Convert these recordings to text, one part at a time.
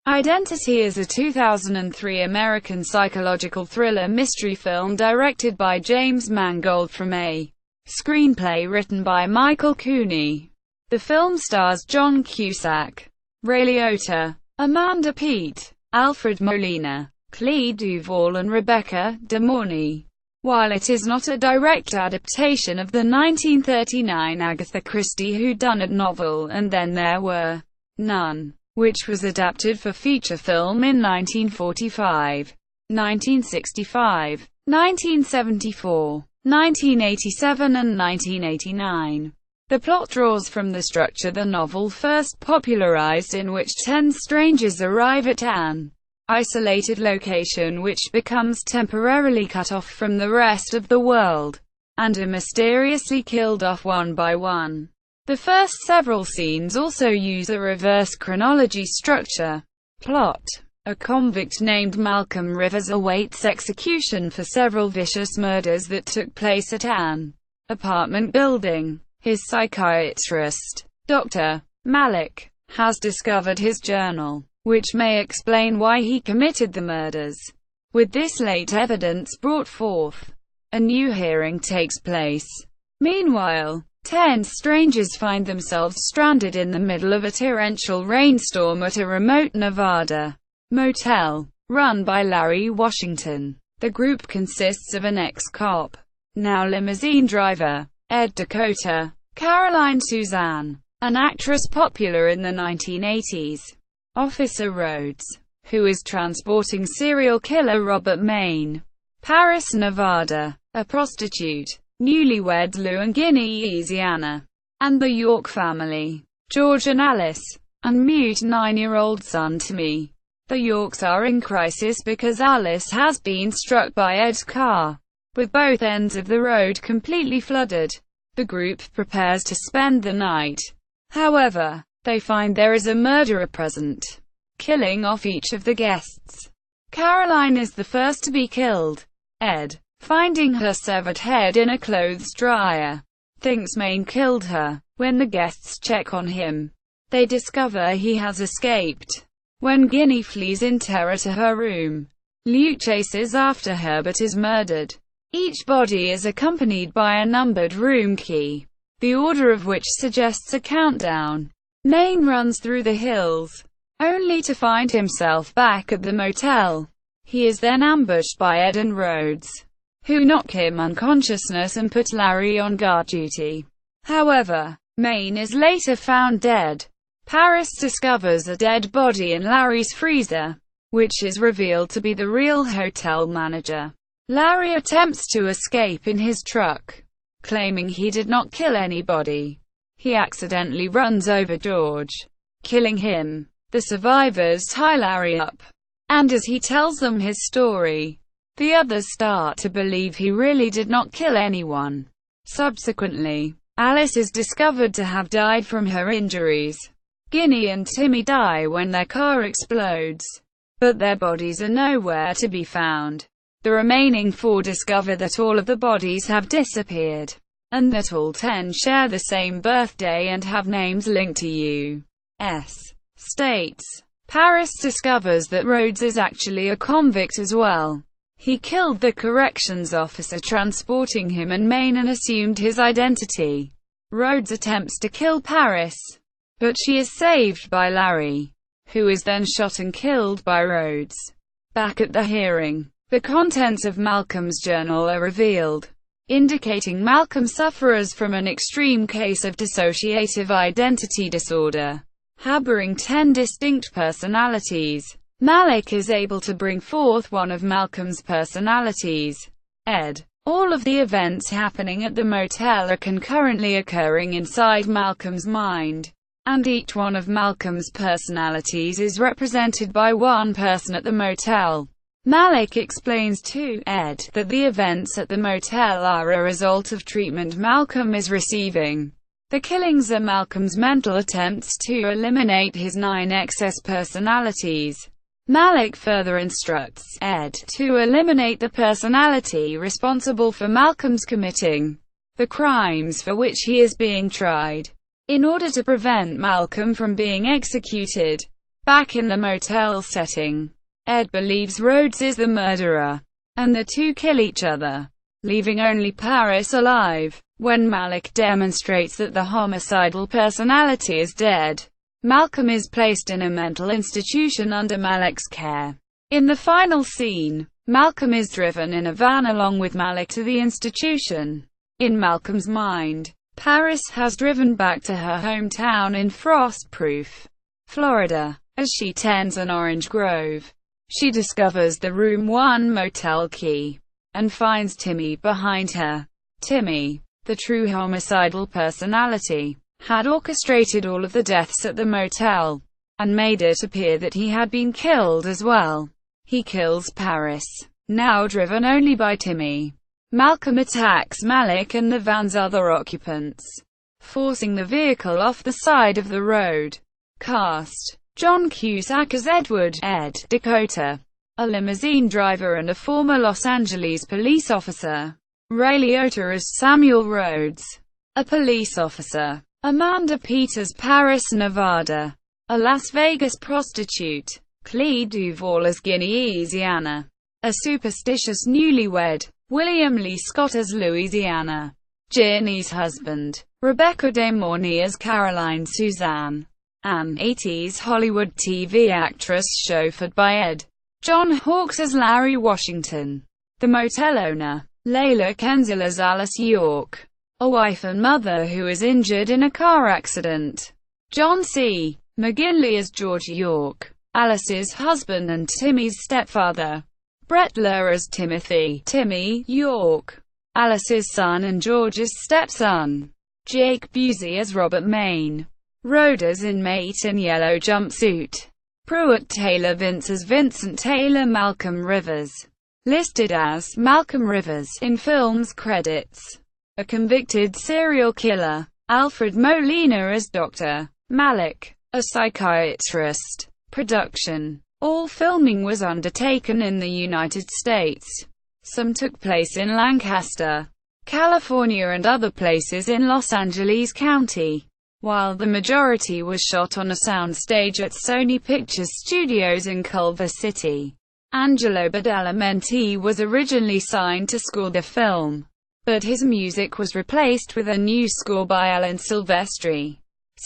Identity is a 2003 American psychological thriller mystery film directed by James Mangold from a screenplay written by Michael Cooney. The film stars John Cusack, Liotta, Amanda Peet, Alfred Molina, Clea DuVall and Rebecca de Mornay. While it is not a direct adaptation of the 1939 Agatha Christie whodunit novel And Then There Were None, which was adapted for feature film in 1945, 1965, 1974, 1987 and 1989. The plot draws from the structure the novel first popularized, in which 10 strangers arrive at an isolated location which becomes temporarily cut off from the rest of the world, and are mysteriously killed off one by one. The first several scenes also use a reverse chronology structure. Plot: a convict named Malcolm Rivers awaits execution for several vicious murders that took place at an apartment building. His psychiatrist, Dr. Malik, has discovered his journal, which may explain why he committed the murders. With this late evidence brought forth, a new hearing takes place. Meanwhile, 10 strangers find themselves stranded in the middle of a torrential rainstorm at a remote Nevada motel, run by Larry Washington. The group consists of an ex-cop, now limousine driver, Ed Dakota, Caroline Suzanne, an actress popular in the 1980s, Officer Rhodes, who is transporting serial killer Robert Maine, Paris, Nevada, a prostitute, newlyweds Lou and Louisiana, and the York family, George and Alice, and mute 9-year-old son Timmy. The Yorks are in crisis because Alice has been struck by Ed's car, with both ends of the road completely flooded. The group prepares to spend the night. However, they find there is a murderer present, killing off each of the guests. Caroline is the first to be killed. Ed, finding her severed head in a clothes dryer, thinks Maine killed her. When the guests check on him, they discover he has escaped. When Ginny flees in terror to her room, Luke chases after her but is murdered. Each body is accompanied by a numbered room key, the order of which suggests a countdown. Maine runs through the hills, only to find himself back at the motel. He is then ambushed by Ed and Rhodes, who knock him unconscious and put Larry on guard duty. However, Maine is later found dead. Paris discovers a dead body in Larry's freezer, which is revealed to be the real hotel manager. Larry attempts to escape in his truck, claiming he did not kill anybody. He accidentally runs over George, killing him. The survivors tie Larry up, and as he tells them his story, the others start to believe he really did not kill anyone. Subsequently, Alice is discovered to have died from her injuries. Ginny and Timmy die when their car explodes, but their bodies are nowhere to be found. The remaining 4 discover that all of the bodies have disappeared, and that all 10 share the same birthday and have names linked to U.S. states. Paris discovers that Rhodes is actually a convict as well. He killed the corrections officer transporting him and Maine and assumed his identity. Rhodes attempts to kill Paris, but she is saved by Larry, who is then shot and killed by Rhodes. Back at the hearing, the contents of Malcolm's journal are revealed, indicating Malcolm suffers from an extreme case of dissociative identity disorder, harboring 10 distinct personalities. Malik is able to bring forth one of Malcolm's personalities, Ed. All of the events happening at the motel are concurrently occurring inside Malcolm's mind, and each one of Malcolm's personalities is represented by one person at the motel. Malik explains to Ed that the events at the motel are a result of treatment Malcolm is receiving. The killings are Malcolm's mental attempts to eliminate his 9 excess personalities. Malik further instructs Ed to eliminate the personality responsible for Malcolm's committing the crimes for which he is being tried, in order to prevent Malcolm from being executed. Back in the motel setting, Ed believes Rhodes is the murderer, and the two kill each other, leaving only Paris alive. When Malik demonstrates that the homicidal personality is dead, Malcolm is placed in a mental institution under Malik's care. In the final scene, Malcolm is driven in a van along with Malik to the institution. In Malcolm's mind, Paris has driven back to her hometown in Frostproof, Florida. As she tends an orange grove, she discovers the Room 1 motel key, and finds Timmy behind her. Timmy, the true homicidal personality, had orchestrated all of the deaths at the motel, and made it appear that he had been killed as well. He kills Paris, now driven only by Timmy. Malcolm attacks Malik and the van's other occupants, forcing the vehicle off the side of the road. Cast: John Cusack as Edward Ed Dakota, a limousine driver and a former Los Angeles police officer. Ray Liotta as Samuel Rhodes, a police officer. Amanda Peet as Paris, Nevada, a Las Vegas prostitute. Clea DuVall as Louisiana, a superstitious newlywed. William Lee Scott as Louisiana, Ginny's husband. Rebecca De Mornay as Caroline Suzanne, an 80s Hollywood TV actress chauffeured by Ed. John Hawkes as Larry Washington, the motel owner. Layla Kenzil as Alice York, a wife and mother who is injured in a car accident. John C. McGinley as George York, Alice's husband and Timmy's stepfather. Brett Lowe as Timmy York, Alice's son and George's stepson. Jake Busey as Robert Maine, Rhoda's inmate in yellow jumpsuit. Pruitt Taylor Vince as Vincent Taylor. Malcolm Rivers, listed as Malcolm Rivers in film's credits, a convicted serial killer. Alfred Molina as Dr. Malik, a psychiatrist. Production: all filming was undertaken in the United States. Some took place in Lancaster, California and other places in Los Angeles County, while the majority was shot on a soundstage at Sony Pictures Studios in Culver City. Angelo Badalamenti was originally signed to score the film, but his music was replaced with a new score by Alan Silvestri.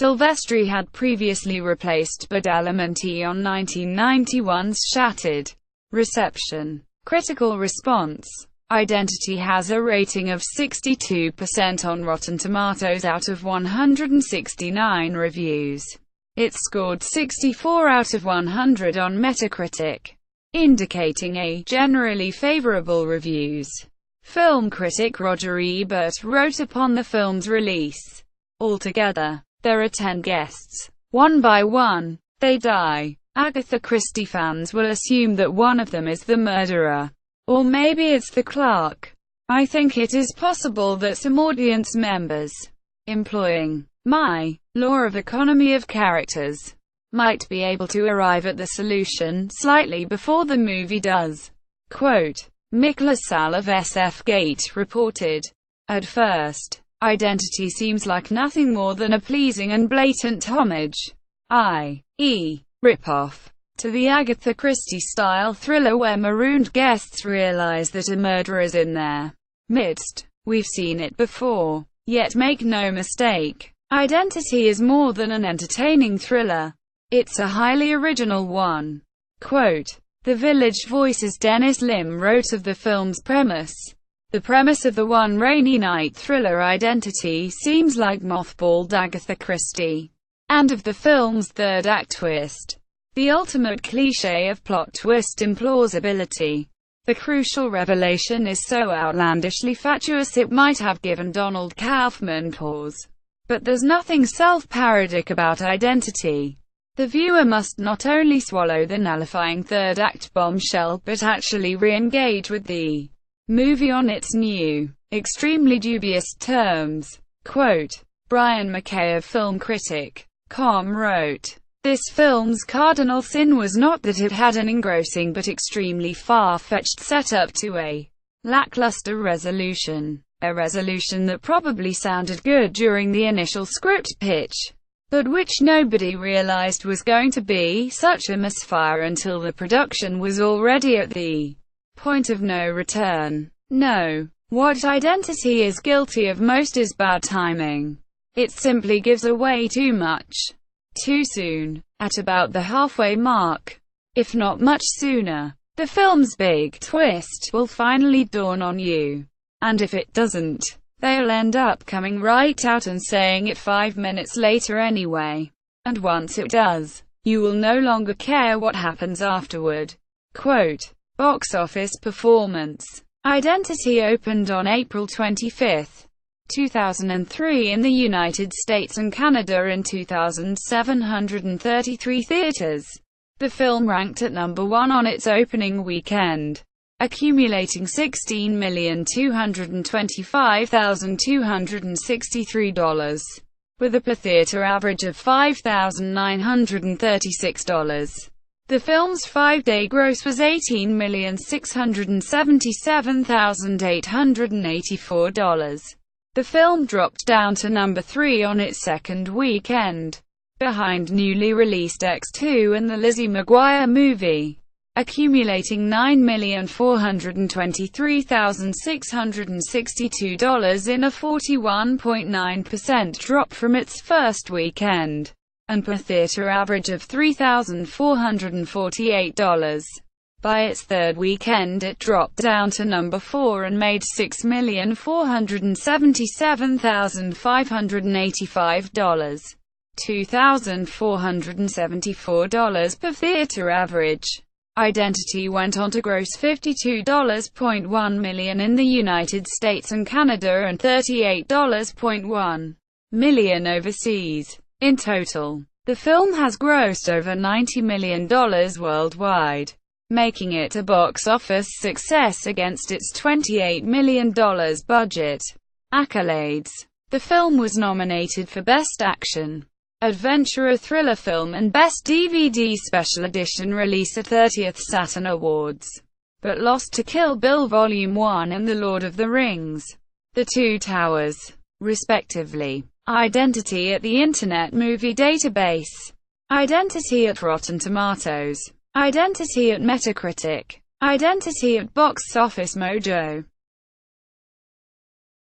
Silvestri had previously replaced Badalamenti on 1991's Shattered. Reception. Critical response. Identity has a rating of 62% on Rotten Tomatoes out of 169 reviews. It scored 64 out of 100 on Metacritic, indicating a generally favorable reviews. Film critic Roger Ebert wrote upon the film's release, "Altogether, there are 10 guests. One by one, they die. Agatha Christie fans will assume that one of them is the murderer. Or maybe it's the clerk. I think it is possible that some audience members, employing my law of economy of characters, might be able to arrive at the solution slightly before the movie does." Quote, Mikla Sal of SF Gate reported, "At first, Identity seems like nothing more than a pleasing and blatant homage, i.e., rip-off, to the Agatha Christie-style thriller where marooned guests realize that a murderer is in their midst. We've seen it before. Yet make no mistake, Identity is more than an entertaining thriller. It's a highly original one." Quote, The Village Voice's Dennis Lim wrote of the film's premise. "The premise of the one rainy night thriller Identity seems like mothballed Agatha Christie, and of the film's third act twist, the ultimate cliché of plot twist implausibility. The crucial revelation is so outlandishly fatuous it might have given Donald Kaufman pause. But there's nothing self-parodic about Identity. The viewer must not only swallow the nullifying third act bombshell but actually re-engage with the movie on its new, extremely dubious terms." Quote, Brian McKay of FilmCritic.com wrote, "This film's cardinal sin was not that it had an engrossing but extremely far-fetched setup to a lackluster resolution. A resolution that probably sounded good during the initial script pitch, but which nobody realized was going to be such a misfire until the production was already at the point of no return. No. What Identity is guilty of most is bad timing. It simply gives away too much, too soon, at about the halfway mark, if not much sooner. The film's big twist will finally dawn on you. And if it doesn't, they'll end up coming right out and saying it 5 minutes later anyway. And once it does, you will no longer care what happens afterward. Quote, box office performance. Identity opened on April 25, 2003 in the United States and Canada in 2,733 theaters. The film ranked at number 1 on its opening weekend, accumulating $16,225,263, with a per-theater average of $5,936. The film's 5-day gross was $18,677,884. The film dropped down to number 3 on its second weekend, behind newly released X2 and the Lizzie McGuire Movie, accumulating $9,423,662 in a 41.9% drop from its first weekend, and per theater average of $3,448. By its third weekend it dropped down to number 4 and made $6,477,585. $2,474 per theater average. Identity went on to gross $52.1 million in the United States and Canada and $38.1 million overseas. In total, the film has grossed over $90 million worldwide, making it a box office success against its $28 million budget. Accolades. The film was nominated for Best Action, Adventure Thriller Film and Best DVD Special Edition release at 30th Saturn Awards, but lost to Kill Bill Volume 1 and The Lord of the Rings, The Two Towers, respectively. Identity at the Internet Movie Database. Identity at Rotten Tomatoes. Identity at Metacritic. Identity at Box Office Mojo.